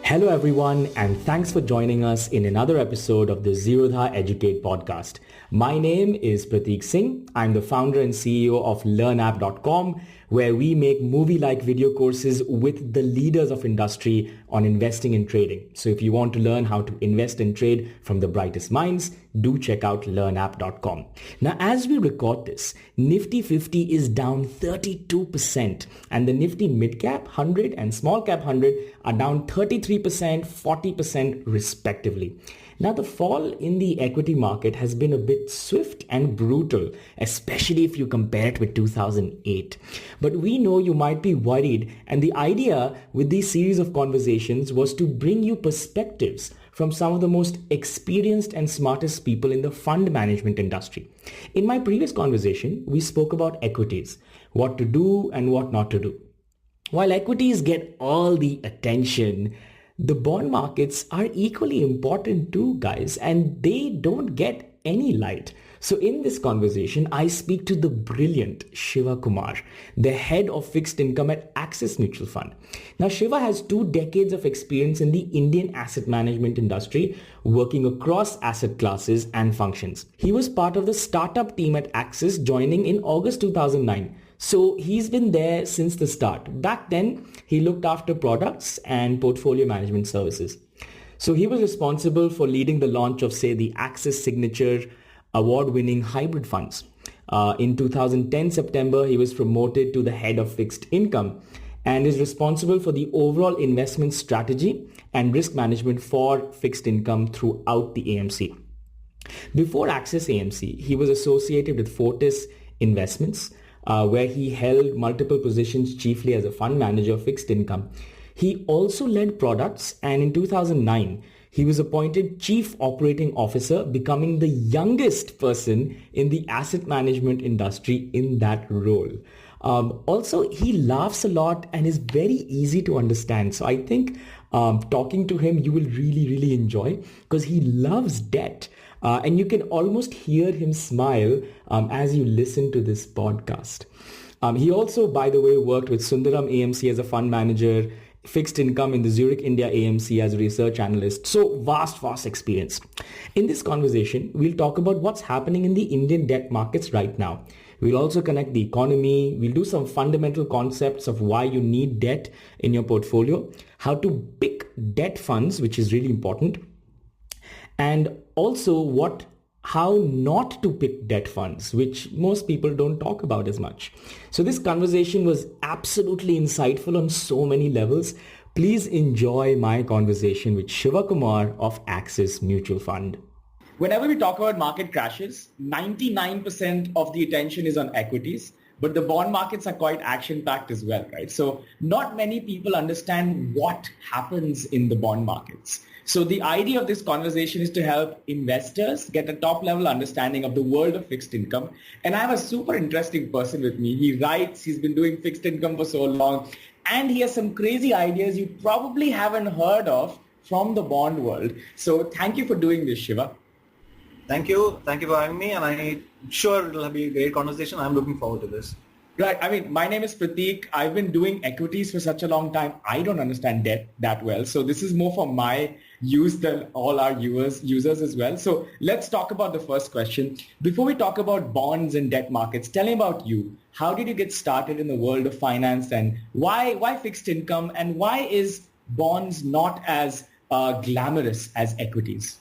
Hello everyone, and thanks for joining us in another episode of the Zerodha Educate podcast. My name is Prateek Singh. I'm the founder and CEO of LearnApp.com, where we make movie-like video courses with the leaders of industry on investing and trading. So if you want to learn how to invest and trade from the brightest minds, do check out LearnApp.com. Now, as we record this, Nifty 50 is down 32%, and the Nifty Mid-Cap 100 and Small Cap 100 are down 33%, 40% respectively. Now, the fall in the equity market has been a bit swift and brutal, especially if you compare it with 2008. But we know you might be worried, and the idea with these series of conversations was to bring you perspectives from some of the most experienced and smartest people in the fund management industry. In my previous conversation, we spoke about equities, what to do and what not to do. While equities get all the attention, the bond markets are equally important too, guys, and they don't get any light. So in this conversation, I speak to the brilliant Sivakumar, the head of fixed income at Axis Mutual Fund. Now, Shiva has 2 decades of experience in the Indian asset management industry, working across asset classes and functions. He was part of the startup team at Axis, joining in August 2009. So he's been there since the start. Back then, he looked after products and portfolio management services. So he was responsible for leading the launch of, say, the Axis Signature award-winning hybrid funds. In 2010 September, he was promoted to the head of fixed income and is responsible for the overall investment strategy and risk management for fixed income throughout the AMC. Before Axis AMC, he was associated with Fortis Investments, where he held multiple positions chiefly as a fund manager of fixed income. He also led products, and in 2009, he was appointed Chief Operating Officer, becoming the youngest person in the asset management industry in that role. Also, he laughs a lot and is very easy to understand. So I think talking to him, you will really enjoy, because he loves debt. And you can almost hear him smile as you listen to this podcast. He also, by the way, worked with Sundaram AMC as a fund manager, fixed income in the Zurich India AMC as a research analyst. So vast experience. In this conversation, we'll talk about what's happening in the Indian debt markets right now. We'll also connect the economy. We'll do some fundamental concepts of why you need debt in your portfolio, how to pick debt funds, which is really important, and also how not to pick debt funds, which most people don't talk about as much. So this conversation was absolutely insightful on so many levels. Please enjoy my conversation with Sivakumar of Axis Mutual Fund. Whenever we talk about market crashes, 99% of the attention is on equities, but the bond markets are quite action-packed as well, right? So not many people understand what happens in the bond markets. So the idea of this conversation is to help investors get a top-level understanding of the world of fixed income. And I have a super interesting person with me. He writes, he's been doing fixed income for so long, and he has some crazy ideas you probably haven't heard of from the bond world. So thank you for doing this, Shiva. Thank you for having me, and I'm sure it'll be a great conversation. I'm looking forward to this. Right. I mean, my name is Prateek. I've been doing equities for such a long time. I don't understand debt that well. So this is more for my use than all our users as well. So let's talk about the first question. Before we talk about bonds and debt markets, tell me about you. How did you get started in the world of finance, and why fixed income, and why is bonds not as glamorous as equities?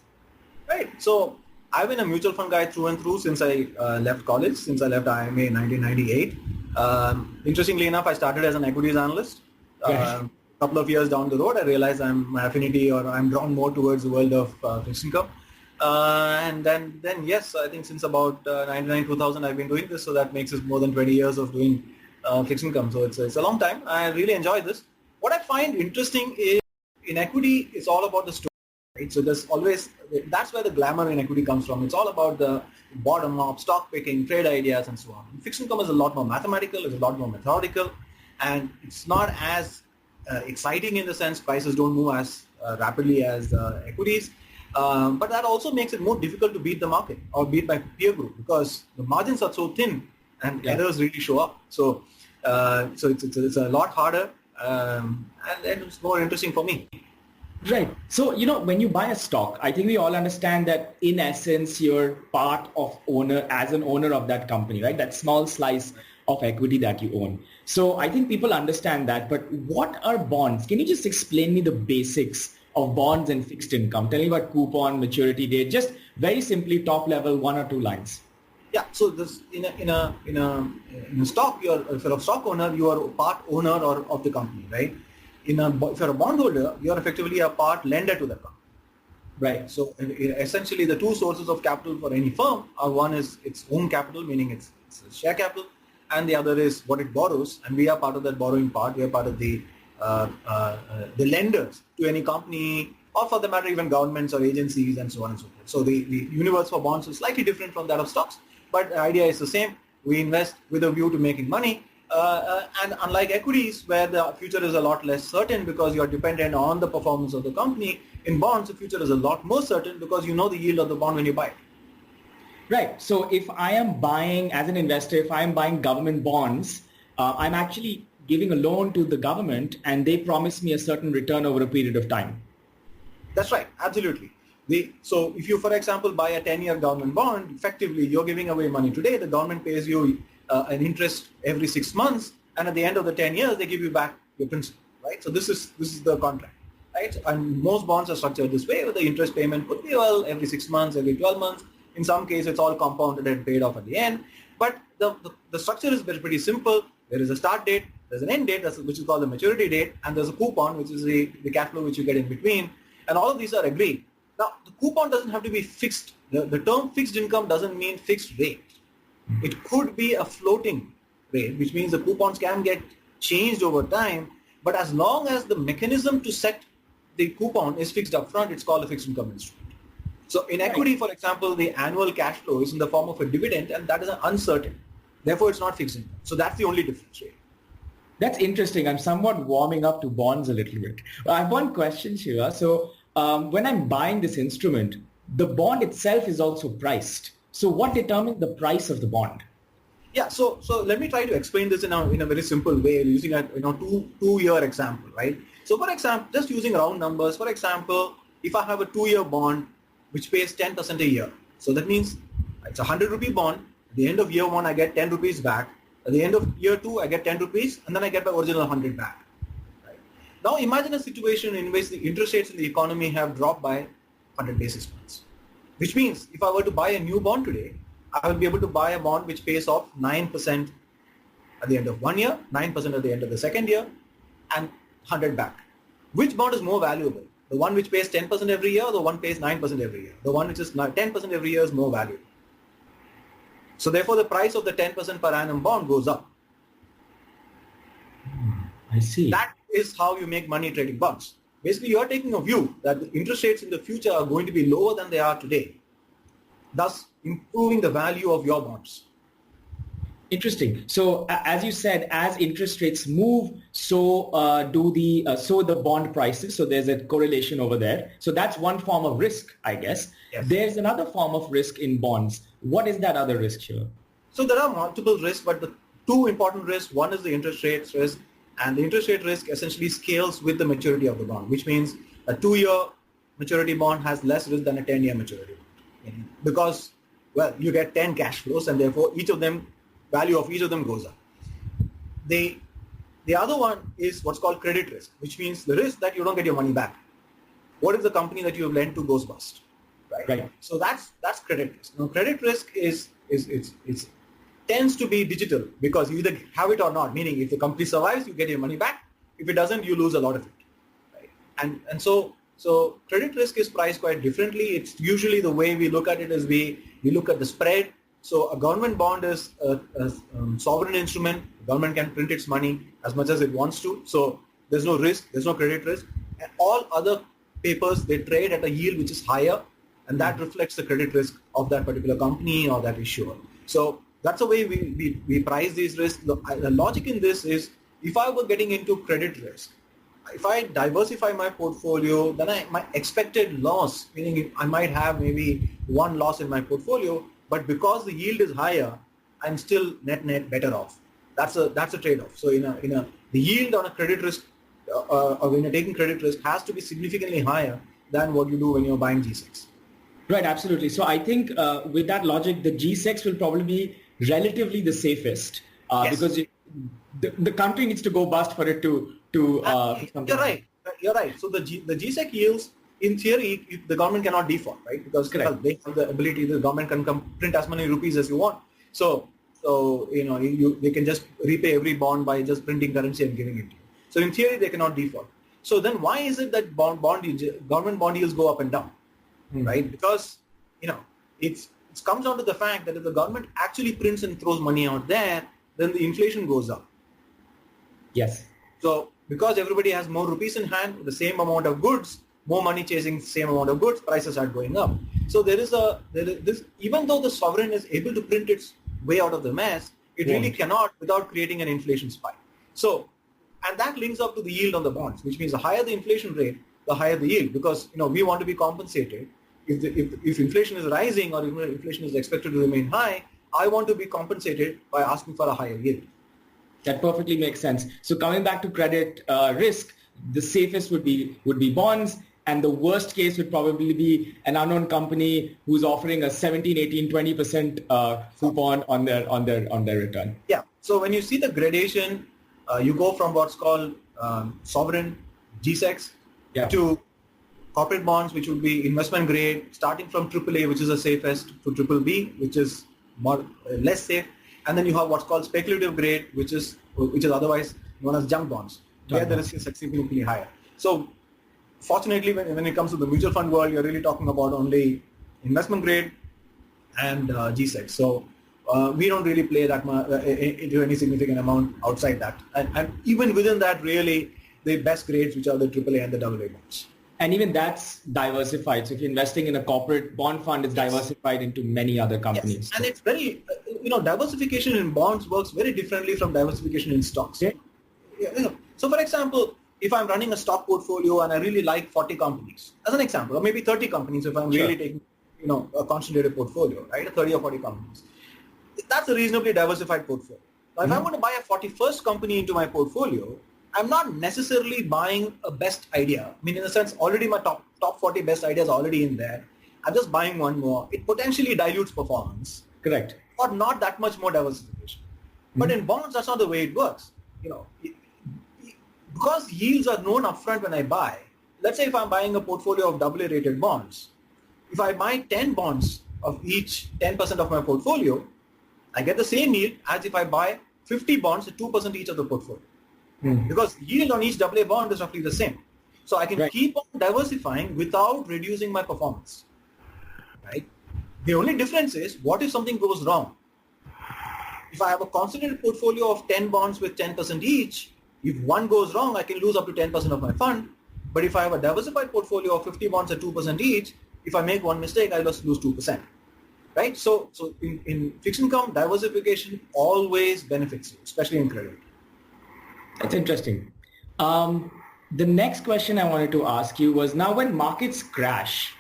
Right. So I've been a mutual fund guy through and through since I left college, since I left IMA in 1998. Interestingly enough, I started as an equities analyst. A couple of years down the road, I realized I'm drawn more towards the world of fixed income. And then yes, I think since about 99, 2000, I've been doing this. So that makes it more than 20 years of doing fixed income. So it's a long time. I really enjoy this. What I find interesting is in equity, it's all about the story. Right? So that's where the glamour in equity comes from. It's all about the bottom-up stock picking, trade ideas, and so on. Fixed income is a lot more mathematical, it's a lot more methodical, and it's not as exciting in the sense prices don't move as rapidly as equities. But that also makes it more difficult to beat the market or beat by peer group, because the margins are so thin and errors really show up. So it's a lot harder, and it's more interesting for me. Right. So, when you buy a stock, I think we all understand that in essence, you're part of as an owner of that company, right? That small slice of equity that you own. So I think people understand that, but what are bonds? Can you just explain me the basics of bonds and fixed income? Tell me about coupon, maturity date, just very simply top level, one or two lines. Yeah. So this in a stock, if you're a stock owner, you are a part owner or of the company, right? If you're a bondholder, you are effectively a part lender to the company. Right. So essentially, the two sources of capital for any firm are, one is its own capital, meaning it's share capital, and the other is what it borrows, and we are part of that borrowing part. We are part of the lenders to any company, or for the matter even governments or agencies and so on and so forth. So the universe for bonds is slightly different from that of stocks, but the idea is the same. We invest with a view to making money, and unlike equities where the future is a lot less certain because you are dependent on the performance of the company, in bonds the future is a lot more certain because you know the yield of the bond when you buy it. Right. So if I am buying, as an investor, if I am buying government bonds, I'm actually giving a loan to the government and they promise me a certain return over a period of time. That's right. Absolutely. So if you, for example, buy a 10-year government bond, effectively you're giving away money today. The government pays you an interest every 6 months, and at the end of the 10 years, they give you back your principal, right? So this is the contract, right? And most bonds are structured this way, where the interest payment could be, every 6 months, every 12 months. In some cases, it's all compounded and paid off at the end. But the structure is pretty simple. There is a start date, there's an end date, which is called the maturity date, and there's a coupon, which is the cash flow which you get in between. And all of these are agreed. Now, the coupon doesn't have to be fixed. The term fixed income doesn't mean fixed rate. It could be a floating rate, which means the coupons can get changed over time. But as long as the mechanism to set the coupon is fixed up front, it's called a fixed income instrument. So in equity, for example, the annual cash flow is in the form of a dividend, and that is uncertain. Therefore, it's not fixed income. So that's the only difference, right? That's interesting. I'm somewhat warming up to bonds a little bit. I have one question, Shiva. So when I'm buying this instrument, the bond itself is also priced. So what determines the price of the bond? Yeah, so let me try to explain this in a very simple way using a two-year example, right? So for example, just using round numbers, for example, if I have a 2-year bond which pays 10% a year, so that means it's a 100 rupee bond. At the end of year 1, I get 10 rupees back. At the end of year 2, I get 10 rupees, and then I get my original 100 back. Right? Now imagine a situation in which the interest rates in the economy have dropped by 100 basis points, which means if I were to buy a new bond today, I will be able to buy a bond which pays off 9% at the end of 1 year, 9% at the end of the second year, and 100 back. Which bond is more valuable? The one which pays 10% every year, or the one pays 9% every year? The one which is 10% every year is more valuable. So therefore, the price of the 10% per annum bond goes up. I see. That is how you make money trading bonds. Basically, you are taking a view that the interest rates in the future are going to be lower than they are today, thus improving the value of your bonds. Interesting. So as you said, as interest rates move, so do the bond prices. So there's a correlation over there. So that's one form of risk, I guess. Yes. There's another form of risk in bonds. What is that other risk here? So there are multiple risks, but the two important risks, one is the interest rate risk, and the interest rate risk essentially scales with the maturity of the bond, which means a 2-year maturity bond has less risk than a 10-year maturity bond. Because, you get 10 cash flows, and therefore value of each of them goes up. The other one is what's called credit risk, which means the risk that you don't get your money back. What if the company that you have lent to goes bust? Right. So that's credit risk. Now, credit risk tends to be digital because you either have it or not. Meaning, if the company survives, you get your money back. If it doesn't, you lose a lot of it. Right? And so credit risk is priced quite differently. It's usually the way we look at it is we look at the spread. So a government bond is a sovereign instrument. The government can print its money as much as it wants to. So there's no risk, there's no credit risk. And all other papers, they trade at a yield which is higher, and that reflects the credit risk of that particular company or that issuer. So that's the way we price these risks. The logic in this is, if I were getting into credit risk, if I diversify my portfolio, then my expected loss, meaning I might have maybe one loss in my portfolio, but because the yield is higher, I'm still net better off. That's a trade-off. So the yield on a credit risk or when you're taking credit risk has to be significantly higher than what you do when you're buying G6. Right, absolutely. So I think with that logic, the G6 will probably be relatively the safest because the country needs to go bust for it to you're right. You're right. So the G-Sec yields, in theory, the government cannot default, right? Because they have the ability, the government can print as many rupees as you want. So they can just repay every bond by just printing currency and giving it to you. So in theory, they cannot default. So then why is it that government bond yields go up and down, right? Because, it comes down to the fact that if the government actually prints and throws money out there, then the inflation goes up. Yes. So because everybody has more rupees in hand, the same amount of goods, more money chasing the same amount of goods, prices are going up. So there is this, even though the sovereign is able to print its way out of the mess, it really cannot without creating an inflation spike. So, and that links up to the yield on the bonds, which means the higher the inflation rate, the higher the yield, because we want to be compensated. If inflation is rising or if inflation is expected to remain high, I want to be compensated by asking for a higher yield. That perfectly makes sense. So coming back to credit risk, the safest would be bonds, and the worst case would probably be an unknown company who's offering a 17, 18, 20% coupon on their return. Yeah. So when you see the gradation, you go from what's called sovereign G-Secs to corporate bonds, which would be investment grade, starting from AAA, which is the safest, to BBB, which is less safe. And then you have what's called speculative grade, which is otherwise known as junk bonds, where the risk is significantly higher. So fortunately, when it comes to the mutual fund world, you're really talking about only investment grade and G-Sec. So we don't really play that much into any significant amount outside that. And even within that, really, the best grades, which are the AAA and the AA bonds. And even that's diversified. So if you're investing in a corporate bond fund, it's diversified into many other companies. Yes. And it's very, diversification in bonds works very differently from diversification in stocks. Okay. So for example, if I'm running a stock portfolio and I really like 40 companies, as an example, or maybe 30 companies if I'm really taking, a concentrated portfolio, right? 30 or 40 companies. That's a reasonably diversified portfolio. Now, if I want to buy a 41st company into my portfolio, I'm not necessarily buying a best idea. I mean, in a sense, already my top 40 best ideas are already in there. I'm just buying one more. It potentially dilutes performance. Correct. Or not that much more diversification. But in bonds, that's not the way it works. Because yields are known upfront when I buy. Let's say if I'm buying a portfolio of AA rated bonds, if I buy 10 bonds of each 10% of my portfolio, I get the same yield as if I buy 50 bonds at 2% each of the portfolio. Because yield on each AA bond is roughly the same. So I can keep on diversifying without reducing my performance. Right? The only difference is, what if something goes wrong? If I have a concentrated portfolio of 10 bonds with 10% each, if one goes wrong, I can lose up to 10% of my fund. But if I have a diversified portfolio of 50 bonds at 2% each, if I make one mistake, I'll just lose 2%. Right? So in fixed income, diversification always benefits you, especially in credit. That's interesting. The next question I wanted to ask you was, now when markets crash,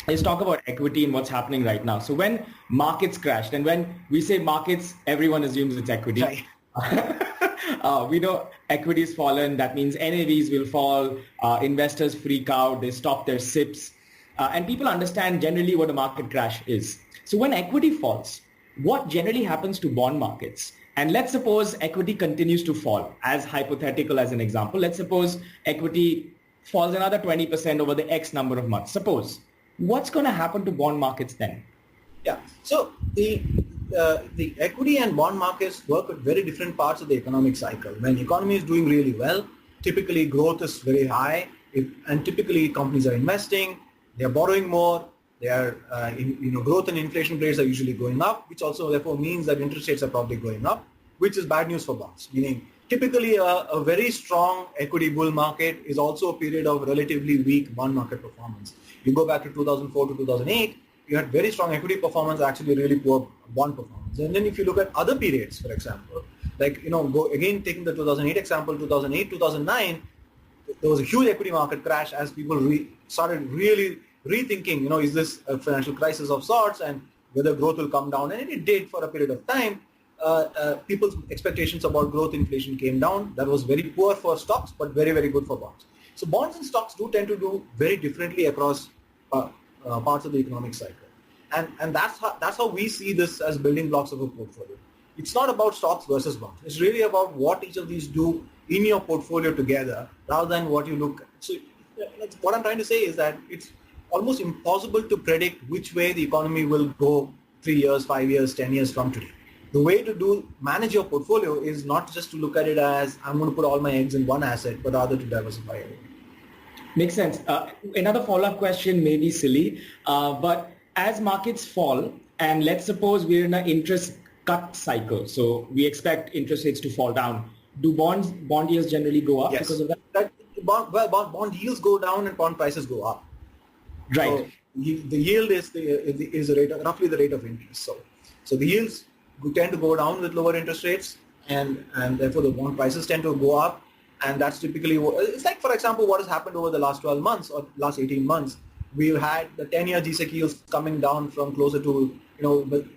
let's talk about equity and what's happening right now. So when markets crashed, and when we say markets, everyone assumes it's equity. Right. We know equity's fallen. That means NAVs will fall. Investors freak out. They stop their SIPs. And people understand generally what a market crash is. So when equity falls, what generally happens to bond markets? And let's suppose equity continues to fall, as hypothetical as an example. Let's suppose equity falls another 20% over the X number of months. Suppose. What's going to happen to bond markets then? Yeah. So the equity and bond markets work at very different parts of the economic cycle. When the economy is doing really well, typically growth is very high, and typically companies are investing, they are borrowing more, they are, growth and inflation rates are usually going up, which also therefore means that interest rates are probably going up, which is bad news for bonds. Meaning, typically a very strong equity bull market is also a period of relatively weak bond market performance. You go back to 2004 to 2008, you had very strong equity performance, actually really poor bond performance. And then if you look at other periods, for example, go again taking the 2008 example, 2008, 2009, there was a huge equity market crash as people started really rethinking, is this a financial crisis of sorts, and whether growth will come down, and it did for a period of time. people's expectations about growth inflation came down. That was very poor for stocks, but very, very good for bonds. So bonds and stocks do tend to do very differently across parts of the economic cycle. And that's how we see this as building blocks of a portfolio. It's not about stocks versus bonds. It's really about what each of these do in your portfolio together rather than what you look at. So what I'm trying to say is that it's almost impossible to predict which way the economy will go 3 years, 5 years, 10 years from today. The way to manage your portfolio is not just to look at it as I'm going to put all my eggs in one asset, but rather to diversify it. Makes sense. Another follow-up question may be silly, but as markets fall, and let's suppose we're in an interest cut cycle, so we expect interest rates to fall down. Do bond yields generally go up because of that? Bond yields go down and bond prices go up. Right. So the yield is the rate of, roughly the rate of interest. So the yields tend to go down with lower interest rates, and therefore the bond prices tend to go up. And that's typically it's like, for example, what has happened over the last 12 months or last 18 months. We've had the 10-year G-Sec yields coming down from closer to,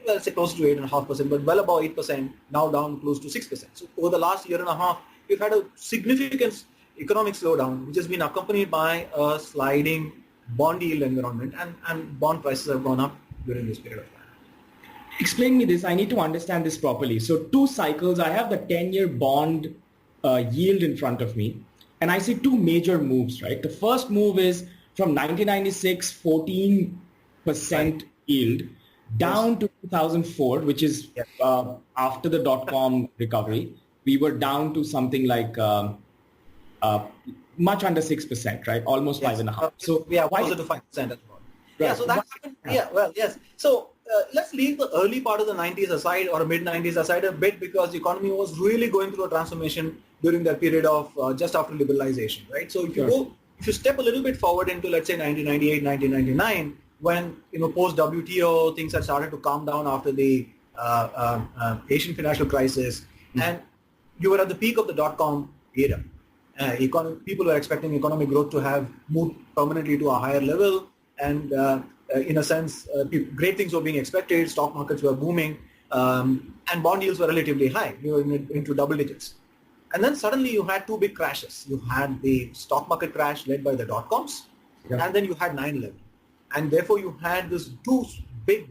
let's say closer to 8.5%, but well above 8%, now down close to 6%. So over the last year and a half, we've had a significant economic slowdown, which has been accompanied by a sliding bond yield environment, and bond prices have gone up during this period of time. Explain me this. I need to understand this properly. So 2 cycles, I have the 10-year bond yield in front of me, and I see 2 major moves, right? The first move is from 1996, 14% yield down to 2004, which is after the dot-com recovery. We were down to something like much under 6%, right? Almost 5.5%. So closer to 5% at the moment. Right. Yeah, so that happened. Yes. So let's leave the early part of the 90s aside, or mid-90s aside a bit, because the economy was really going through a transformation during that period of just after liberalization, right? So if you step a little bit forward into, let's say, 1998, 1999, when post WTO things had started to calm down after the Asian financial crisis, and you were at the peak of the dot-com era. People were expecting economic growth to have moved permanently to a higher level, and in a sense, great things were being expected. Stock markets were booming, and bond yields were relatively high. We were into double digits. And then suddenly you had 2 big crashes. You had the stock market crash led by the dot-coms, and then you had 9/11. And therefore you had this 2 big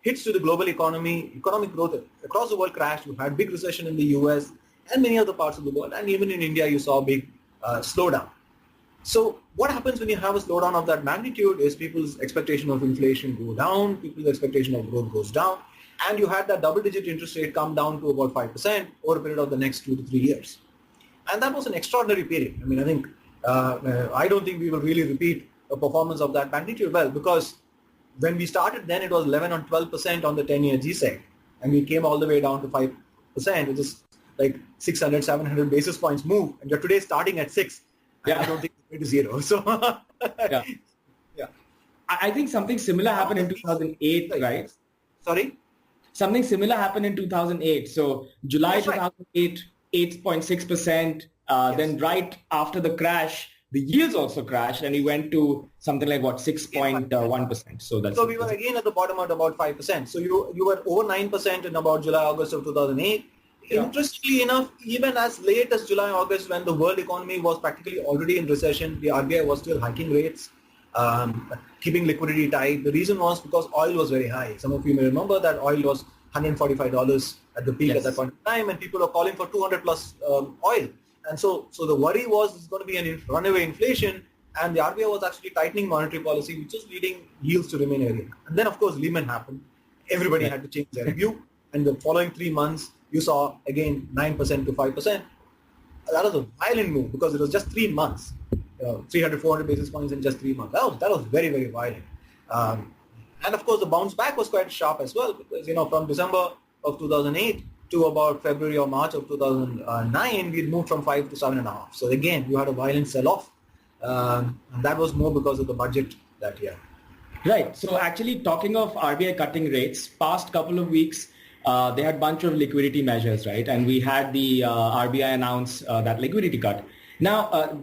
hits to the global economy. Economic growth across the world crashed. You had big recession in the US and many other parts of the world. And even in India, you saw a big slowdown. So what happens when you have a slowdown of that magnitude is people's expectation of inflation go down, people's expectation of growth goes down, and you had that double-digit interest rate come down to about 5% over a period of the next 2 to 3 years. And that was an extraordinary period. I mean, I think, I don't think we will really repeat a performance of that magnitude, because when we started then it was 11 or 12% on the 10-year G-Sec, and we came all the way down to 5%, which is like 600, 700 basis points move, and you're today starting at 6. I don't think it's going to 0. So, I think something similar happened in 2008, right? Sorry? Something similar happened in 2008. So July 2008, 8.6%. Then right after the crash, the yields also crashed, and we went to something like 6.1%. So we were again at the bottom at about 5%. So you were over 9% in about July, August of 2008. Yeah. Interestingly enough, even as late as July, August, when the world economy was practically already in recession, the RBI was still hiking rates, keeping liquidity tight. The reason was because oil was very high. Some of you may remember that oil was $145 at the peak at that point in time, and people were calling for 200 plus oil. And so the worry was it's going to be a runaway inflation, and the RBI was actually tightening monetary policy, which was leading yields to remain area. And then, of course, Lehman happened. Everybody had to change their view. And the following 3 months, you saw, again, 9% to 5%. That was a violent move because it was just 3 months, 300, 400 basis points in just 3 months. That was very, very violent. And of course, the bounce back was quite sharp as well because, from December of 2008 to about February or March of 2009, we moved from 5 to 7.5. So again, you had a violent sell-off. And that was more because of the budget that year. Right. So actually, talking of RBI cutting rates, past couple of weeks, they had a bunch of liquidity measures, right? And we had the RBI announce that liquidity cut. Now,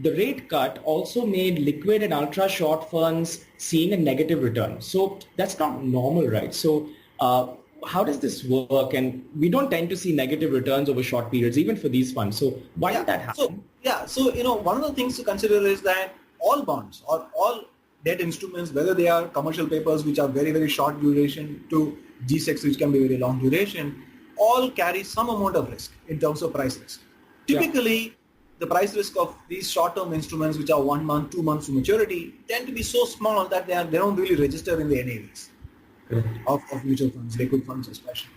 the rate cut also made liquid and ultra short funds seeing a negative return. So that's not normal, right? So how does this work? And we don't tend to see negative returns over short periods, even for these funds. So why did that happen? So one of the things to consider is that all bonds or all debt instruments, whether they are commercial papers which are very, very short duration to G-Secs which can be very long duration, all carry some amount of risk in terms of price risk. Typically, the price risk of these short-term instruments which are 1 month, 2 months to maturity tend to be so small that they don't really register in the NAVs of mutual funds, liquid funds especially.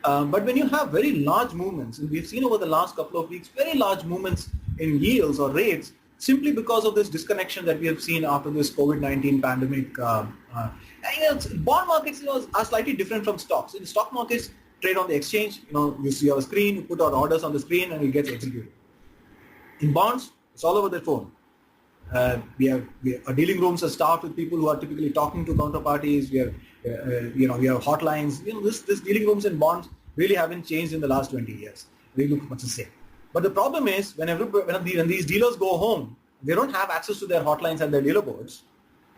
But when you have very large movements, and we've seen over the last couple of weeks, very large movements in yields or rates, simply because of this disconnection that we have seen after this COVID-19 pandemic. Bond markets are slightly different from stocks. In stock markets, trade on the exchange, you see our screen, you put our orders on the screen and it gets executed. In bonds, it's all over the phone. Our dealing rooms are staffed with people who are typically talking to counterparties. We have hotlines. This dealing rooms in bonds really haven't changed in the last 20 years. They look much the same. But the problem is when these dealers go home, they don't have access to their hotlines and their dealer boards.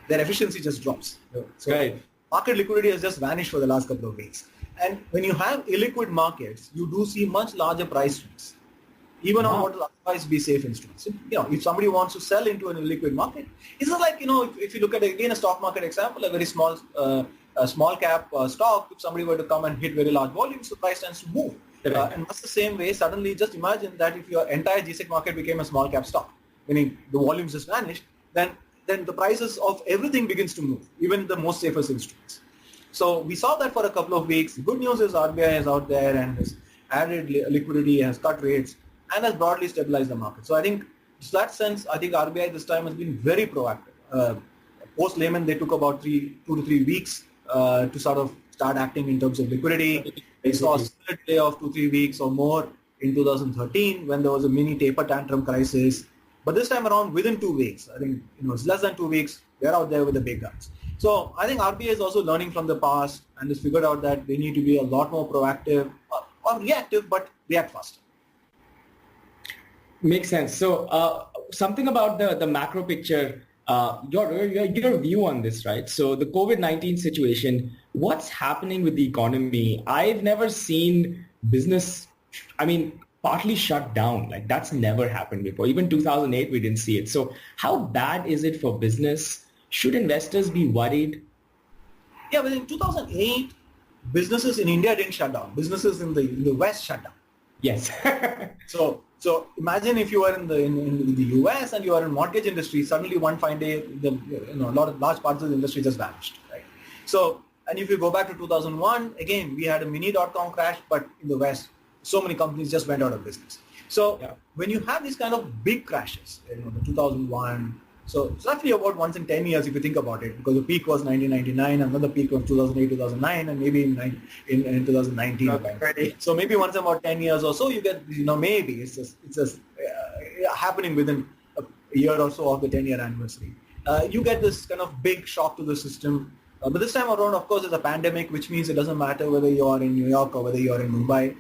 Their efficiency just drops. So market liquidity has just vanished for the last couple of weeks. And when you have illiquid markets, you do see much larger price swings, even on what will otherwise be safe instruments. If somebody wants to sell into an illiquid market, it's just like, if you look at, again, a stock market example, a very small cap stock, if somebody were to come and hit very large volumes, the price tends to move. And that's the same way, suddenly just imagine that if your entire G-Sec market became a small cap stock, meaning the volumes just vanished, then the prices of everything begins to move, even the most safest instruments. So we saw that for a couple of weeks. The good news is RBI is out there and has added liquidity, has cut rates, and has broadly stabilized the market. So I think, in that sense, I think RBI this time has been very proactive. Post-Lehman, they took about 2 to 3 weeks to sort of start acting in terms of liquidity. They saw a similar delay of 2-3 weeks or more in 2013 when there was a mini taper tantrum crisis. But this time around, within 2 weeks, I think it's less than 2 weeks, they're out there with the big guns. So I think RBI is also learning from the past and has figured out that they need to be a lot more proactive or reactive, but react faster. Makes sense. So something about the macro picture, your view on this, right? So the COVID-19 situation, what's happening with the economy? I've never seen business, partly shut down. Like that's never happened before. Even 2008, we didn't see it. So how bad is it for business? Should investors be worried? Yeah, but in 2008, businesses in India didn't shut down. Businesses in the West shut down. Yes. So imagine if you are in the US and you are in mortgage industry, suddenly one fine day, large parts of the industry just vanished, right? So, and if you go back to 2001, again, we had a mini .com crash, but in the West, so many companies just went out of business. So when you have these kind of big crashes, the 2001, so it's roughly about once in 10 years if you think about it, because the peak was 1999, another peak was 2008, 2009, and maybe in 2019. Okay. So maybe once in about 10 years or so, you get, maybe it's just happening within a year or so of the 10-year anniversary. You get this kind of big shock to the system. But this time around, of course, it's a pandemic, which means it doesn't matter whether you are in New York or whether you are in Mumbai.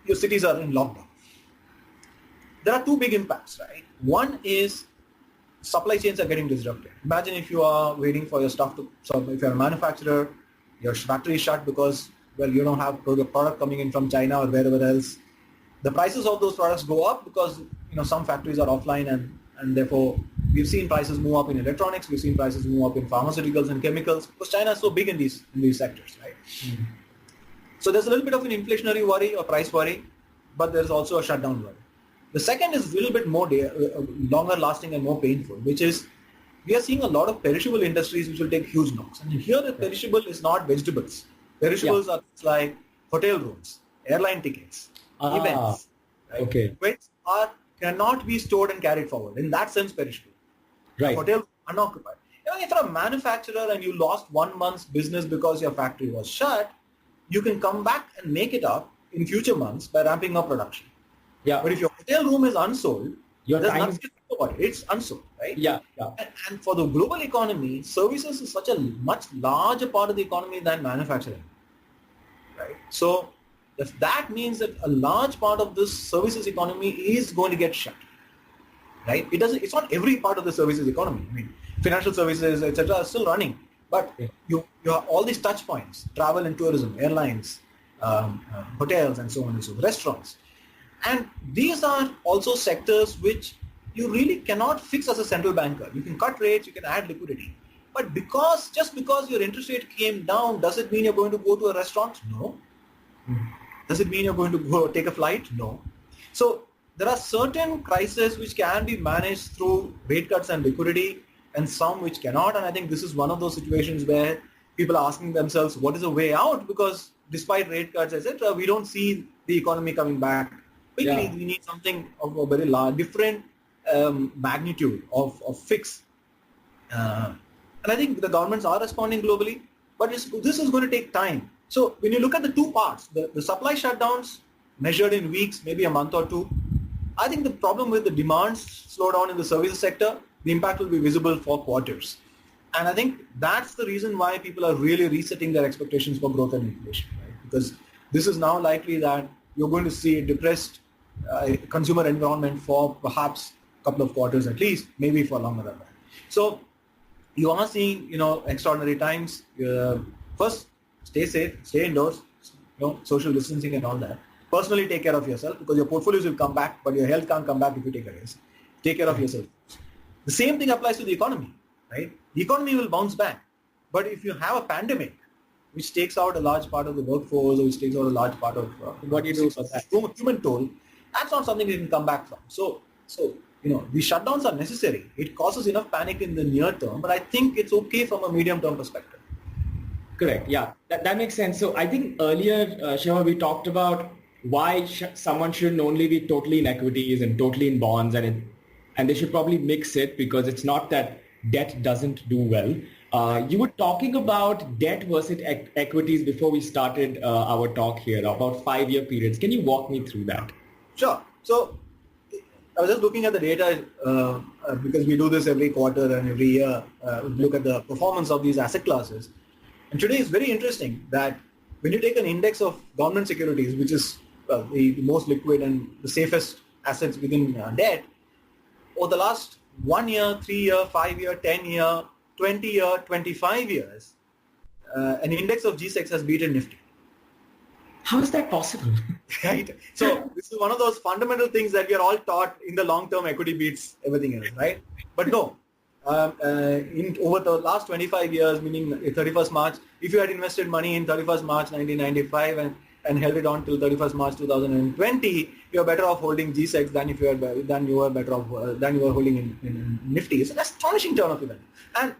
Your cities are in lockdown. There are two big impacts, right? One is supply chains are getting disrupted. Imagine if you are waiting for your stuff if you're a manufacturer, your factory is shut because, you don't have the product coming in from China or wherever else. The prices of those products go up because, some factories are offline and therefore we've seen prices move up in electronics, we've seen prices move up in pharmaceuticals and chemicals because China is so big in these sectors, right? Mm-hmm. So there's a little bit of an inflationary worry or price worry, but there's also a shutdown worry. The second is a little bit more longer lasting and more painful, which is we are seeing a lot of perishable industries which will take huge knocks. And here the perishable is not vegetables. Perishables are things like hotel rooms, airline tickets, events, right? Which cannot be stored and carried forward. In that sense, perishable. Right. Hotels unoccupied. If you're a manufacturer and you lost 1 month's business because your factory was shut, you can come back and make it up in future months by ramping up production. Yeah. But if your hotel room is unsold, there's nothing to do about it. It's unsold, right? Yeah. And for the global economy, services is such a much larger part of the economy than manufacturing, right? So that means that a large part of this services economy is going to get shut, right? It's not every part of the services economy. Financial services, etc., are still running. But you have all these touch points, travel and tourism, airlines, hotels, and so on and so forth, restaurants. And these are also sectors which you really cannot fix as a central banker. You can cut rates, you can add liquidity. But just because your interest rate came down, does it mean you're going to go to a restaurant? No. Does it mean you're going to go take a flight? No. So there are certain crises which can be managed through rate cuts and liquidity, and some which cannot. And I think this is one of those situations where people are asking themselves, what is the way out? Because despite rate cuts, etc., we don't see the economy coming back quickly. Yeah. We need something of a very large, different magnitude of fix. And I think the governments are responding globally, but this is going to take time. So when you look at the two parts, the supply shutdowns measured in weeks, maybe a month or two, I think the problem with the demand slowdown in the services sector, the impact will be visible for quarters. And I think that's the reason why people are really resetting their expectations for growth and inflation, right? Because this is now likely that you're going to see a depressed consumer environment for perhaps a couple of quarters at least, maybe for longer than that. So you are seeing, extraordinary times. First, stay safe, stay indoors, social distancing and all that. Personally, take care of yourself because your portfolios will come back, but your health can't come back if you take a risk. Take care of yourself. The same thing applies to the economy, right? The economy will bounce back. But if you have a pandemic, which takes out a large part of the workforce, or which takes out a large part of what you do for that human toll, that's not something you can come back from. So these shutdowns are necessary. It causes enough panic in the near term, but I think it's okay from a medium-term perspective. Correct. Yeah, that makes sense. So I think earlier, Shiva, we talked about why someone shouldn't only be totally in equities and totally in bonds, and they should probably mix it because it's not that debt doesn't do well. You were talking about debt versus equities before we started our talk here, about 5-year periods. Can you walk me through that? Sure. So I was just looking at the data because we do this every quarter and every year, look at the performance of these asset classes. And today is very interesting that when you take an index of government securities, which is the most liquid and the safest assets within debt, over the last 1 year, 3 year, 5 year, 10 year, 20 year, 25 years, an index of G6 has beaten Nifty. How is that possible? Right. So this is one of those fundamental things that we are all taught in the long-term equity beats everything else, right? But no, over the last 25 years, meaning 31st March, if you had invested money in 31st March 1995 and held it on till 31st March 2020, you're better off holding G6 than you were holding in Nifty. It's an astonishing turn of events. And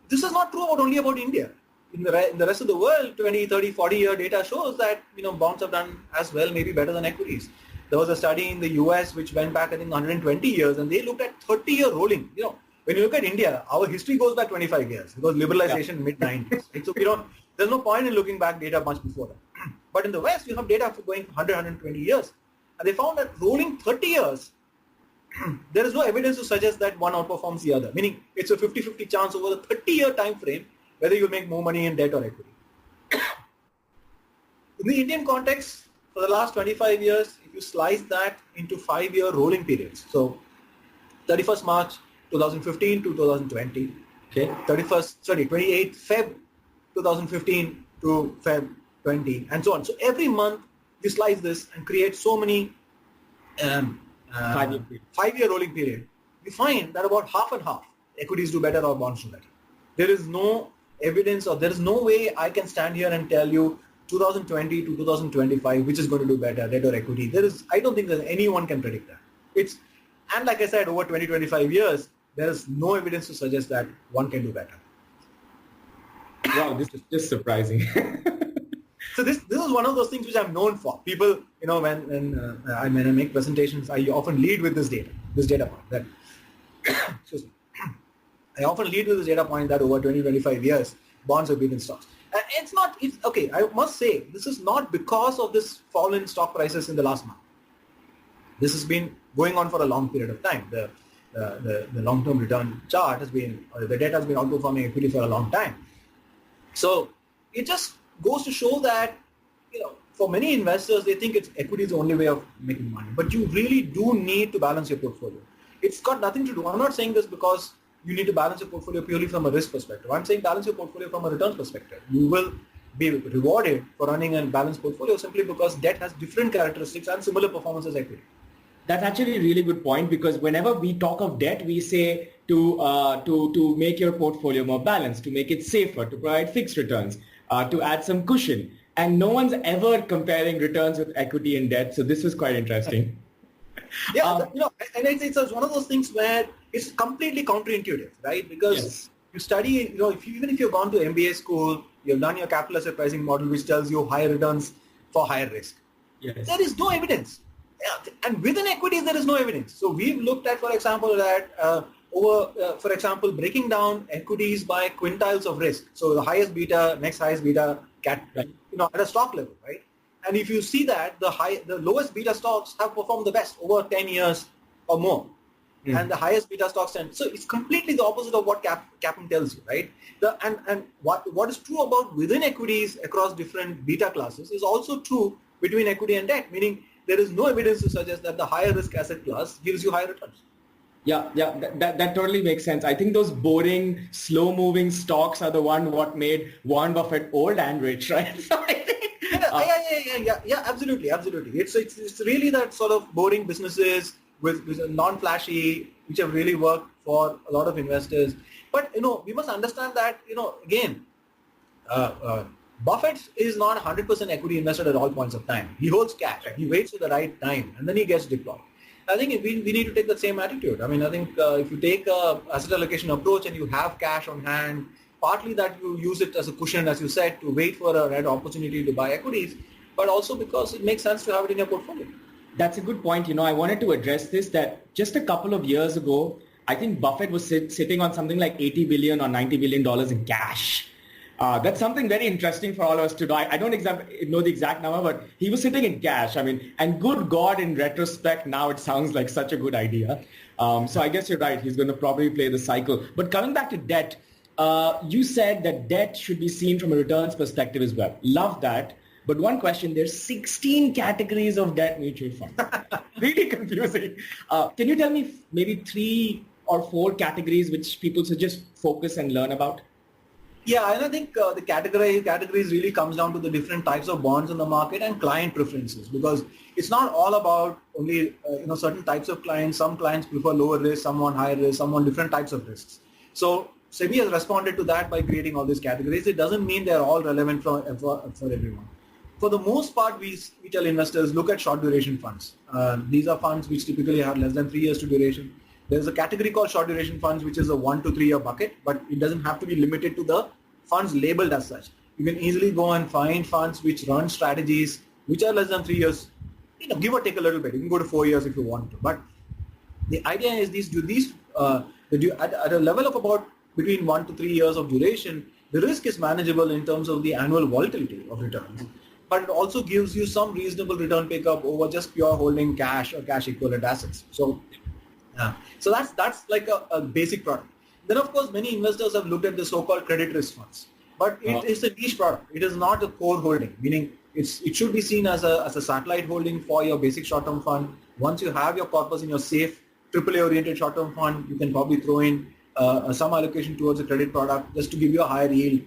this is not true only about India. In the rest of the world, 20, 30, 40-year data shows that bonds have done as well, maybe better than equities. There was a study in the US which went back, I think, 120 years, and they looked at 30-year rolling. When you look at India, our history goes back 25 years because liberalization mid-90s. Right? So there's no point in looking back data much before that. But in the West, you have data for going 100, 120 years. And they found that rolling 30 years, there is no evidence to suggest that one outperforms the other. Meaning it's a 50-50 chance over the 30-year time frame whether you make more money in debt or equity. In the Indian context, for the last 25 years, if you slice that into 5-year rolling periods, so 31st March 2015 to 2020, okay, 28th Feb 2015 to Feb 20, and so on. So every month you slice this and create so many 5-year rolling period. You find that about half and half, equities do better or bonds do better. There is no evidence, or there is no way I can stand here and tell you 2020 to 2025 which is going to do better, debt or equity. I don't think that anyone can predict that. And like I said, over 20-25 years, there is no evidence to suggest that one can do better. Wow, this is just surprising. So this is one of those things which I'm known for. People, when I make presentations, I often lead with this data point. That excuse me. I often lead with this data point that over 20-25 years, bonds have beaten stocks. And it's okay, I must say, this is not because of this fall in stock prices in the last month. This has been going on for a long period of time. The long-term return chart the data has been outperforming equity for a long time. So it just goes to show that, for many investors, they think equity is the only way of making money. But you really do need to balance your portfolio. It's got nothing to do. I'm not saying this because you need to balance your portfolio purely from a risk perspective. I'm saying balance your portfolio from a returns perspective. You will be rewarded for running a balanced portfolio simply because debt has different characteristics and similar performance as equity. That's actually a really good point, because whenever we talk of debt, we say to make your portfolio more balanced, to make it safer, to provide fixed returns, to add some cushion. And no one's ever comparing returns with equity and debt. So this was quite interesting. Yeah, and it's one of those things where it's completely counterintuitive, right? Because you study, even if you've gone to MBA school, you've done your capital asset pricing model, which tells you higher returns for higher risk. Yes. There is no evidence. Yeah, and within equities, there is no evidence. So we've looked at, for example, that for example, breaking down equities by quintiles of risk. So the highest beta, next highest beta, at a stock level, right? And if you see that the lowest beta stocks have performed the best over 10 years or more, and the highest beta stocks tend. So it's completely the opposite of what CAPM tells you, right? And what is true about within equities across different beta classes is also true between equity and debt, meaning there is no evidence to suggest that the higher risk asset class gives you higher returns. Yeah, that totally makes sense. I think those boring, slow-moving stocks are the what made Warren Buffett old and rich, right? So I think, yeah, absolutely. It's really that sort of boring businesses with non-flashy, which have really worked for a lot of investors. But we must understand that again, Buffett is not 100% equity invested at all points of time. He holds cash. He waits for the right time, and then he gets deployed. I think we need to take the same attitude. I mean, I think if you take a asset allocation approach and you have cash on hand, partly that you use it as a cushion, as you said, to wait for a right opportunity to buy equities, but also because it makes sense to have it in your portfolio. That's a good point. I wanted to address this, that just a couple of years ago, I think Buffett was sitting on something like $80 billion or $90 billion in cash. That's something very interesting for all of us to know. I don't know the exact number, but he was sitting in cash. I mean, and good God, in retrospect, now it sounds like such a good idea. So I guess you're right. He's going to probably play the cycle. But coming back to debt, you said that debt should be seen from a returns perspective as well. Love that. But one question, there's 16 categories of debt mutual fund. Really confusing. Can you tell me maybe 3 or 4 categories which people should just focus and learn about? Yeah, and I think the categories really comes down to the different types of bonds in the market and client preferences, because it's not all about only certain types of clients. Some clients prefer lower risk, some want higher risk, some want different types of risks. So SEBI has responded to that by creating all these categories. It doesn't mean they're all relevant for everyone. For the most part, we tell investors, look at short duration funds. These are funds which typically have less than 3 years to duration. There's a category called short duration funds, which is a 1 to 3 year bucket, but it doesn't have to be limited to the funds labeled as such. You can easily go and find funds which run strategies which are less than 3 years, give or take a little bit. You can go to 4 years if you want to. But the idea is at a level of about between 1 to 3 years of duration, the risk is manageable in terms of the annual volatility of returns. But it also gives you some reasonable return pickup over just pure holding cash or cash equivalent assets. So that's like a basic product. Then of course many investors have looked at the so-called credit risk funds, but it is a niche product. It is not a core holding, meaning it should be seen as a satellite holding for your basic short-term fund. Once you have your corpus in your safe AAA oriented short-term fund, you can probably throw in some allocation towards a credit product just to give you a higher yield.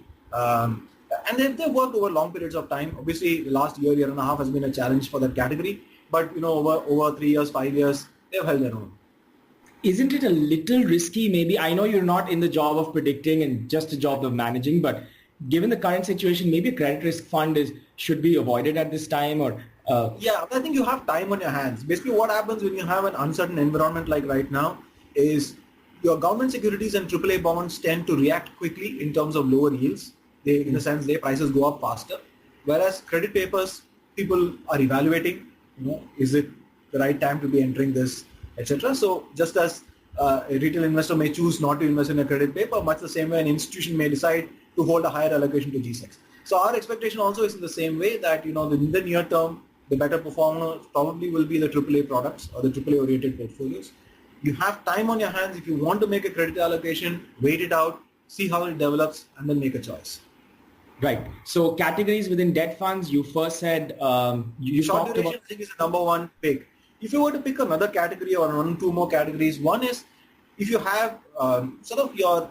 And they've worked over long periods of time. Obviously, the last year and a half has been a challenge for that category. But over 3 years, 5 years, they've held their own. Isn't it a little risky? Maybe I know you're not in the job of predicting and just the job of managing, but given the current situation, maybe a credit risk fund should be avoided at this time, or Yeah, I think you have time on your hands. Basically, what happens when you have an uncertain environment like right now is your government securities and AAA bonds tend to react quickly in terms of lower yields. In a sense, their prices go up faster. Whereas credit papers, people are evaluating, is it the right time to be entering this, etc. So just as a retail investor may choose not to invest in a credit paper, much the same way an institution may decide to hold a higher allocation to G-Secs. So our expectation also is in the same way that, in the near term, the better performers probably will be the AAA products or the AAA oriented portfolios. You have time on your hands. If you want to make a credit allocation, wait it out, see how it develops, and then make a choice. Right. So categories within debt funds, you first said you short talked duration about. I think is the number one pick. If you were to pick another category or 1 or 2 more categories, one is if you have sort of your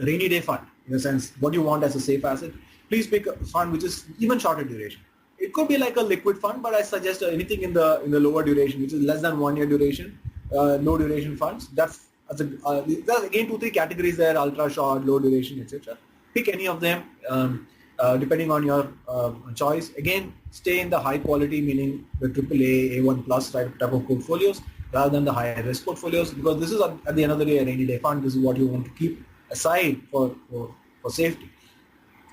rainy day fund, in a sense, what you want as a safe asset, please pick a fund which is even shorter duration. It could be like a liquid fund, but I suggest anything in the lower duration, which is less than 1 year duration, low duration funds. There's again 2-3 categories there: ultra short, low duration, etc. Pick any of them depending on your choice. Again, stay in the high quality, meaning the AAA, A1 plus type of portfolios, rather than the higher risk portfolios, because this is at the end of the day a rainy day fund. This is what you want to keep aside for safety.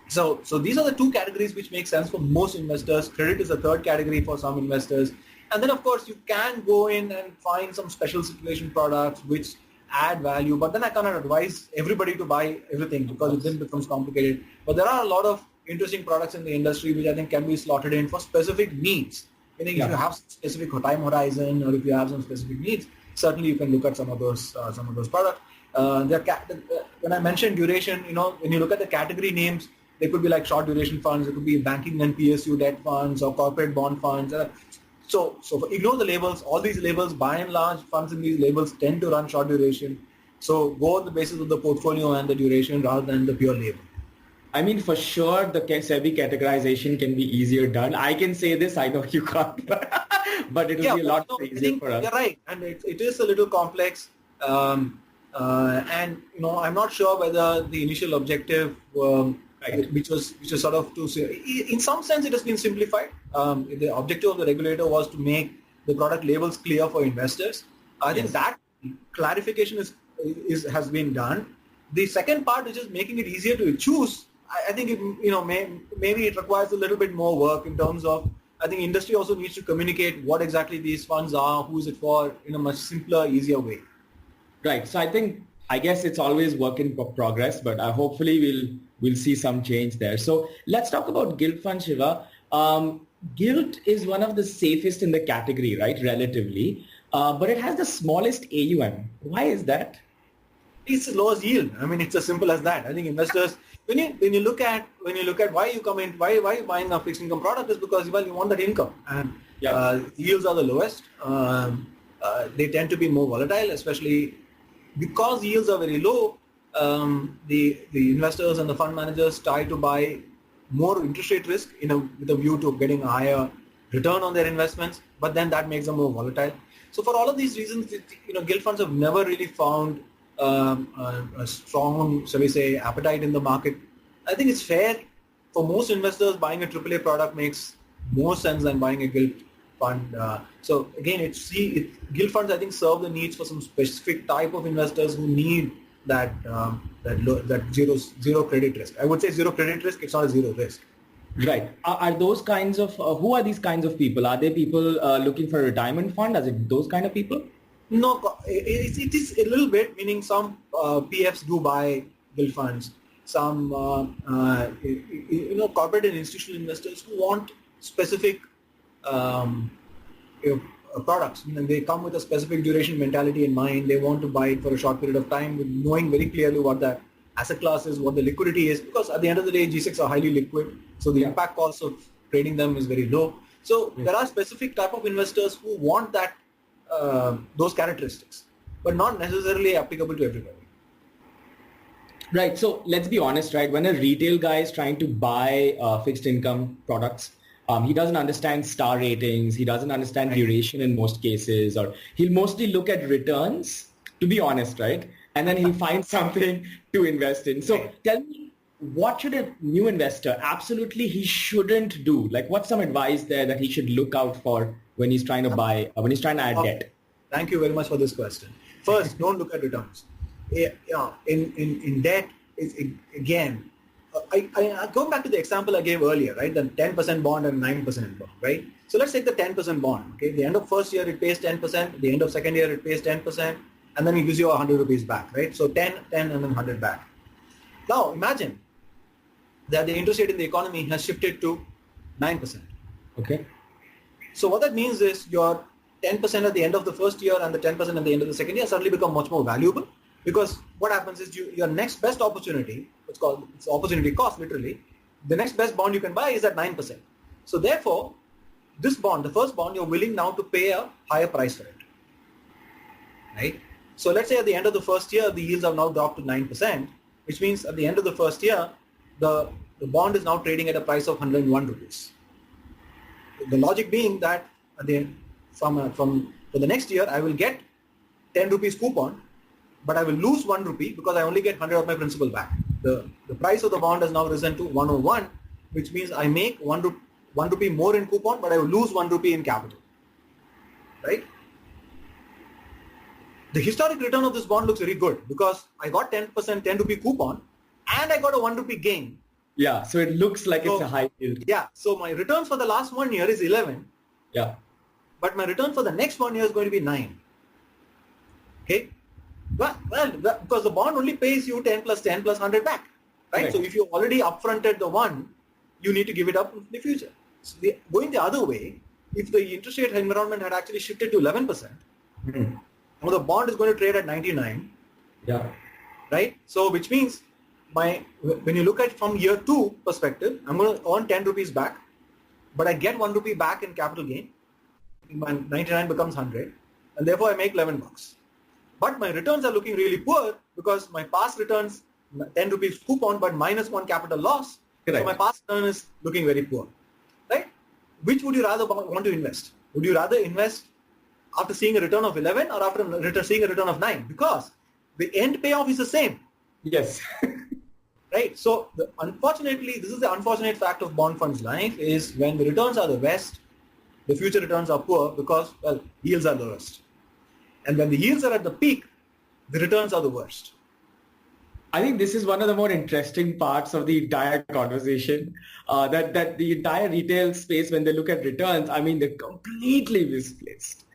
So these are the 2 categories which make sense for most investors. Credit is a 3rd category for some investors. And then of course you can go in and find some special situation products which add value, but then I cannot advise everybody to buy everything because it then becomes complicated. But there are a lot of interesting products in the industry which I think can be slotted in for specific needs. Meaning if you have specific time horizon or if you have some specific needs, certainly you can look at some of those products. When I mentioned duration, when you look at the category names, they could be like short duration funds, it could be banking and PSU debt funds or corporate bond funds. So ignore the labels. All these labels, by and large, funds in these labels tend to run short duration. So go on the basis of the portfolio and the duration rather than the pure label. I mean, for sure, the SEBI categorization can be easier done. I can say this, I know you can't, but it will be a lot easier for us. You're right, and it is a little complex. And I'm not sure whether the initial objective, which was sort of in some sense it has been simplified. The objective of the regulator was to make the product labels clear for investors. I think that clarification has been done. The second part, which is making it easier to choose, I think maybe it requires a little bit more work in terms of, I think industry also needs to communicate what exactly these funds are, who is it for, in a much simpler, easier way. Right. So I guess it's always work in progress, but hopefully we'll see some change there. So let's talk about gilt fund, Shiva. Gilt is one of the safest in the category, right? Relatively, but it has the smallest AUM. Why is that? It's the lowest yield. I mean, it's as simple as that. I think investors, when you look at why you come in, why you buying a fixed income product is because you want that income, and yields are the lowest. They tend to be more volatile, especially because yields are very low. The investors and the fund managers try to buy more interest rate risk with a view to getting a higher return on their investments, but then that makes them more volatile. So for all of these reasons, gilt funds have never really found a strong, shall we say, appetite in the market. I think it's fair for most investors. Buying a AAA product makes more sense than buying a gilt fund. So again, gilt funds I think serve the needs for some specific type of investors who need that zero credit risk. I would say zero credit risk. It's not a zero risk. Right. Are those kinds of who are these kinds of people? Are they people looking for a retirement fund? Is it those kind of people? No, it is a little bit, meaning some PFs do buy gilt funds. Some corporate and institutional investors who want specific products. And they come with a specific duration mentality in mind. They want to buy it for a short period of time, with knowing very clearly what that asset class is, what the liquidity is. Because at the end of the day, G6 are highly liquid, so the impact cost of trading them is very low. So there are specific type of investors who want that. Those characteristics, but not necessarily applicable to everybody. Right. So let's be honest, right? When a retail guy is trying to buy fixed income products, he doesn't understand star ratings. He doesn't understand duration in most cases, or he'll mostly look at returns, to be honest, right? And then he'll find something to invest in. So tell me, what should a new investor absolutely he shouldn't do? Like, what's some advice there that he should look out for when he's trying to buy, when he's trying to add debt? Thank you very much for this question. First, don't look at returns. In debt, again, I going back to the example I gave earlier, right? The 10% bond and 9% bond, right? So let's take the 10% bond. Okay, the end of first year it pays 10%. The end of second year it pays 10%, and then it gives you 100 rupees back, right? So 10, and then 100 back. Now imagine that the interest rate in the economy has shifted to 9%. Okay. So what that means is your 10% at the end of the first year and the 10% at the end of the second year suddenly become much more valuable, because what happens is your next best opportunity, it's opportunity cost literally, the next best bond you can buy is at 9%. So therefore, this bond, the first bond, you're willing now to pay a higher price for it, right? So let's say at the end of the first year, the yields have now dropped to 9%, which means at the end of the first year, the bond is now trading at a price of 101 rupees. The logic being that at the end, for the next year, I will get 10 rupees coupon, but I will lose 1 rupee because I only get 100 of my principal back. The price of the bond has now risen to 101, which means I make 1 rupee more in coupon, but I will lose 1 rupee in capital, right? The historic return of this bond looks very good because I got 10% 10 rupee coupon and I got a 1 rupee gain. Yeah, so it looks like it's a high yield. Yeah, so my returns for the last 1 year is 11. Yeah. But my return for the next 1 year is going to be 9. Okay? Well, because the bond only pays you 10 plus 10 plus 100 back, right? Correct. So if you already upfronted the 1, you need to give it up in the future. So going the other way, if the interest rate environment had actually shifted to 11%, now the bond is going to trade at 99. Yeah. Right? So which means when you look at from year 2 perspective, I'm going to earn 10 rupees back, but I get 1 rupee back in capital gain. My 99 becomes 100, and therefore I make 11 bucks. But my returns are looking really poor because my past returns 10 rupees coupon, but minus 1 capital loss. Correct. So my past return is looking very poor, right? Which would you rather want to invest? Would you rather invest after seeing a return of 11 or after seeing a return of 9? Because the end payoff is the same. Yes. Right. So unfortunately, this is the unfortunate fact of bond funds life is when the returns are the best, the future returns are poor because, well, yields are lowest. And when the yields are at the peak, the returns are the worst. I think this is one of the more interesting parts of the entire conversation, that the entire retail space, when they look at returns, I mean, they're completely misplaced.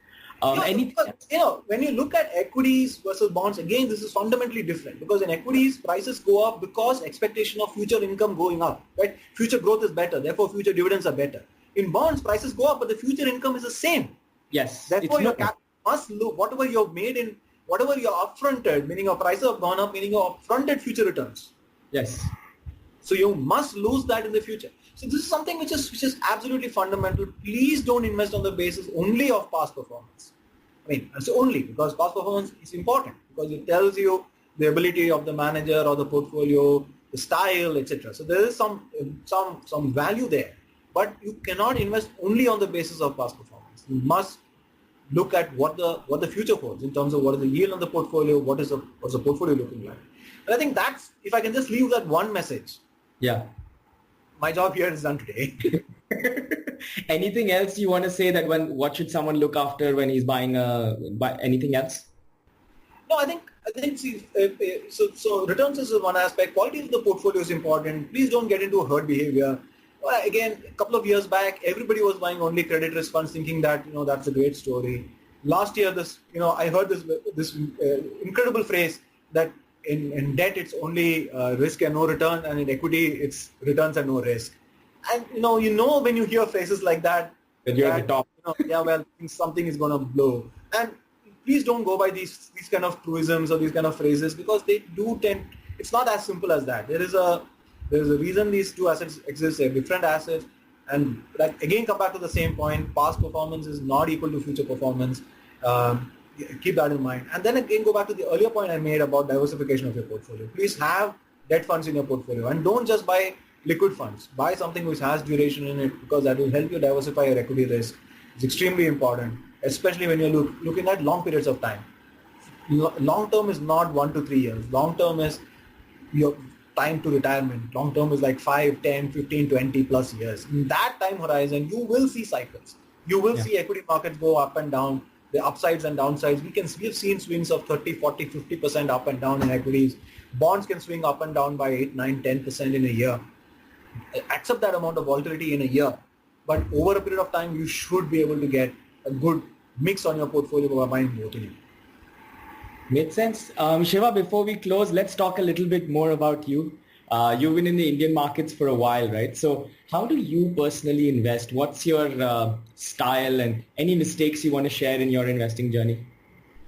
When you look at equities versus bonds, again, this is fundamentally different because in equities, prices go up because expectation of future income going up, right? Future growth is better, therefore future dividends are better. In bonds, prices go up, but the future income is the same. Yes. Therefore, your cap must look, whatever you've made in, whatever you're upfronted, meaning your prices have gone up, meaning your upfronted future returns. Yes. So you must lose that in the future. So this is something which is absolutely fundamental. Please don't invest on the basis only of past performance. I mean, it's only because past performance is important because it tells you the ability of the manager or the portfolio, the style, etc. So there is some value there, but you cannot invest only on the basis of past performance. You must look at what the future holds in terms of what is the yield on the portfolio, what's the portfolio looking like. And I think that's, if I can just leave that one message. Yeah. My job here is done today. Anything else you want to say that what should someone look after when he's buying anything else? No, I think see, so returns is one aspect. Quality of the portfolio is important. Please don't get into herd behavior. Again, a couple of years back, everybody was buying only credit risk funds, thinking that that's a great story. Last year, I heard this incredible phrase that in debt it's only risk and no return, and in equity it's returns and no risk. And when you hear phrases like that you're at the top. Something is going to blow. And please don't go by these kind of truisms or these kind of phrases because they do tend. It's not as simple as that. There is a reason these two assets exist. They're different assets, and that again come back to the same point. Past performance is not equal to future performance. Keep that in mind. And then again, go back to the earlier point I made about diversification of your portfolio. Please have debt funds in your portfolio, and don't just buy liquid funds. Buy something which has duration in it because that will help you diversify your equity risk. It's extremely important, especially when you're looking at long periods of time. Long term is not 1 to 3 years. Long term is your time to retirement. Long term is like 5, 10, 15, 20 plus years. In that time horizon, you will see cycles. You will see equity markets go up and down, the upsides and downsides. We have seen swings of 30, 40, 50% up and down in equities. Bonds can swing up and down by 8, 9, 10% in a year. Accept that amount of volatility in a year. But over a period of time, you should be able to get a good mix on your portfolio by buying both in it. Makes sense. Shiva, before we close, let's talk a little bit more about you. You've been in the Indian markets for a while, right? So how do you personally invest? What's your style and any mistakes you want to share in your investing journey?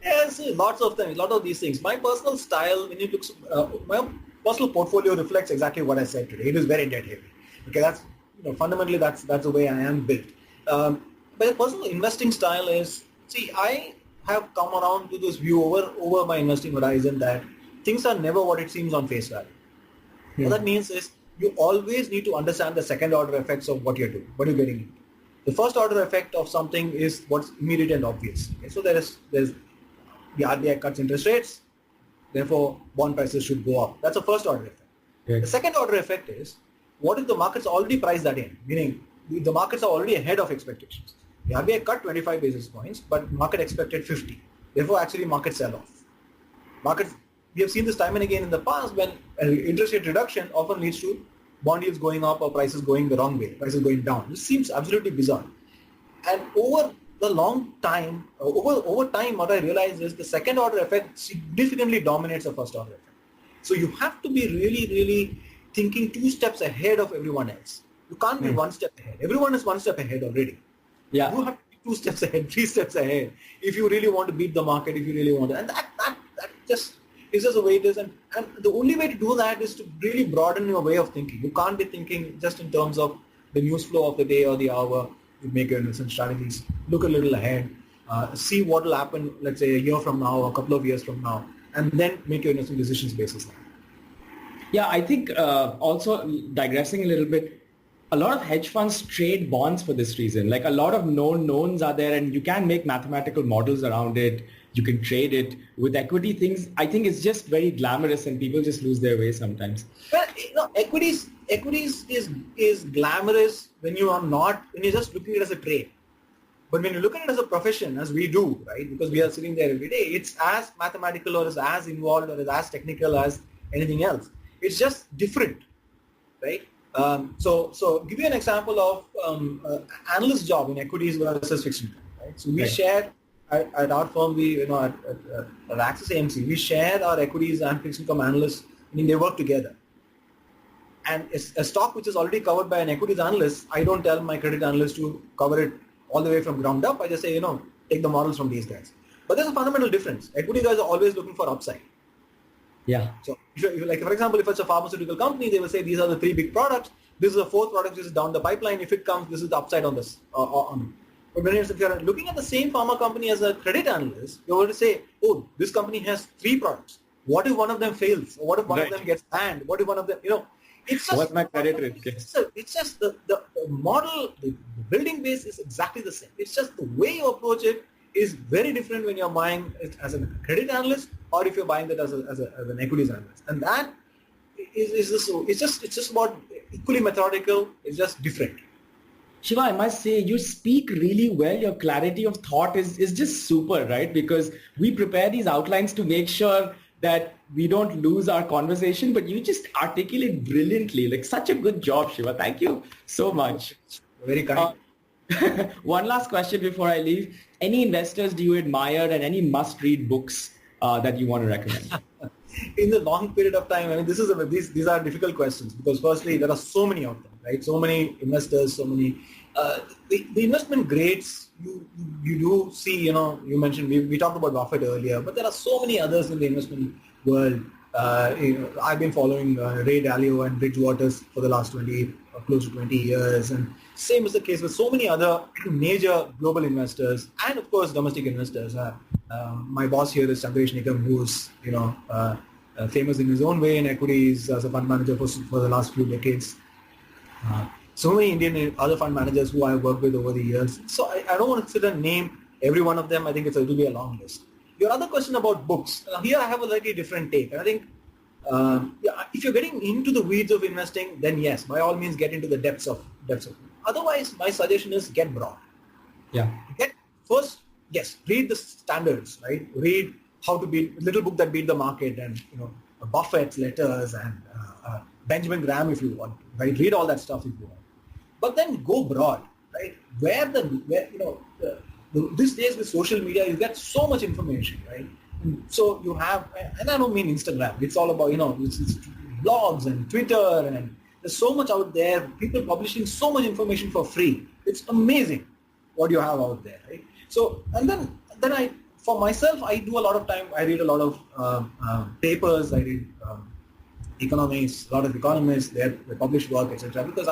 Yes, lots of them, a lot of these things. My personal style, when you look, my personal portfolio reflects exactly what I said today. It is very debt heavy. Okay, that's fundamentally that's the way I am built. But the personal investing style is, I have come around to this view over my investing horizon that things are never what it seems on face value. What that means is you always need to understand the second order effects of what you're doing, what you're getting into. The first order effect of something is what's immediate and obvious. Okay? So there's the RBI cuts interest rates, therefore bond prices should go up. That's the first order effect. Okay. The second order effect is what if the markets already priced that in, meaning the markets are already ahead of expectations. The RBI cut 25 basis points, but market expected 50. Therefore, actually markets sell off. We have seen this time and again in the past when interest rate reduction often leads to bond yields going up or prices going the wrong way, prices going down. This seems absolutely bizarre. And over the long time, over time, what I realized is the second order effect significantly dominates the first order effect. So you have to be really, really thinking 2 steps ahead of everyone else. You can't be 1 step ahead. Everyone is 1 step ahead already. Yeah. You have to be 2 steps ahead, 3 steps ahead if you really want to beat the market, if you really want to. And that just is just the way it is. And the only way to do that is to really broaden your way of thinking. You can't be thinking just in terms of the news flow of the day or the hour. You make your investment strategies. Look a little ahead. See what will happen, let's say a year from now or a couple of years from now. And then make your investment decisions based on that. Yeah, I think also digressing a little bit, a lot of hedge funds trade bonds for this reason. Like a lot of known knowns are there and you can make mathematical models around it. You can trade it. With equity things, I think it's just very glamorous and people just lose their way sometimes. Well, equities is glamorous when you're just looking at it as a trade. But when you look at it as a profession, as we do, right, because we are sitting there every day, it's as mathematical or is as involved or is as technical as anything else. It's just different, right? So give you an example of analyst job in equities versus fixed income, right? So we share at our firm, at Access AMC, we share our equities and fixed income analysts. I mean, they work together. And a stock which is already covered by an equities analyst, I don't tell my credit analyst to cover it all the way from ground up. I just say, take the models from these guys. But there's a fundamental difference. Equity guys are always looking for upside. Yeah. So, like for example, if it's a pharmaceutical company, they will say these are the 3 big products. This is the 4th product which is down the pipeline. If it comes, this is the upside on this. But if you're looking at the same pharma company as a credit analyst, you're going to say, oh, this company has 3 products. What if one of them fails? Or what if one of them gets banned? What if one of them, it's just, what's my credit risk? It's just the model, the building base is exactly the same. It's just the way you approach it is very different when you're buying it as a credit analyst or if you're buying that as an equities analyst. And that is it's just about equally methodical. It's just different. Shiva, I must say you speak really well. Your clarity of thought is just super, right? Because we prepare these outlines to make sure that we don't lose our conversation, but you just articulate brilliantly. Like such a good job, Shiva. Thank you so much. Very kind. One last question before I leave. Any investors do you admire and any must-read books that you want to recommend? In the long period of time, I mean, these are difficult questions because firstly, there are so many of them, right? So many investors, so many. The investment grades, you do see, you mentioned, we talked about Buffett earlier, but there are so many others in the investment world. I've been following Ray Dalio and Bridgewater for the last close to 20 years. And same is the case with so many other major global investors and of course domestic investors. My boss here is Chandresh Nikam, who's famous in his own way in equities as a fund manager for the last few decades. So many Indian other fund managers who I've worked with over the years. So I don't want to sit and name every one of them. I think it will be a long list. Your other question about books. Here I have a slightly different take. I think if you're getting into the weeds of investing, then yes, by all means get into the depths of it. Otherwise, my suggestion is get broad. Yeah. Read the standards, right? Read how to beat, little book that beat the market and, Buffett's letters and Benjamin Graham if you want, right? Read all that stuff if you want. But then go broad, right? These days with social media, you get so much information, right? And so you have, and I don't mean Instagram. It's all about, it's blogs and Twitter and there's so much out there. People publishing so much information for free. It's amazing what you have out there, right? So, and then for myself, I do a lot of time. I read a lot of papers. I read economists, a lot of economists, their published work, etc. Because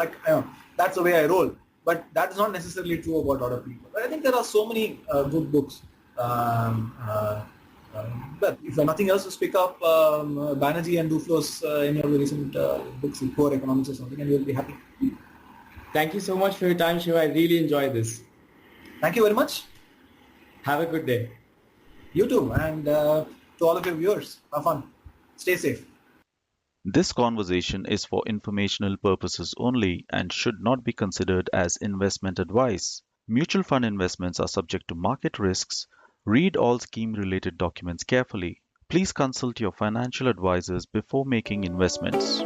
that's the way I roll. But that's not necessarily true about a lot of people. But I think there are so many good books. But if nothing else to speak up, Banerjee and Duflo's any of the recent books, Core Economics or something, and you'll be happy. Thank you so much for your time, Shiva. I really enjoyed this. Thank you very much. Have a good day. You too. And to all of your viewers, have fun. Stay safe. This conversation is for informational purposes only and should not be considered as investment advice. Mutual fund investments are subject to market risks. Read all scheme-related documents carefully. Please consult your financial advisors before making investments.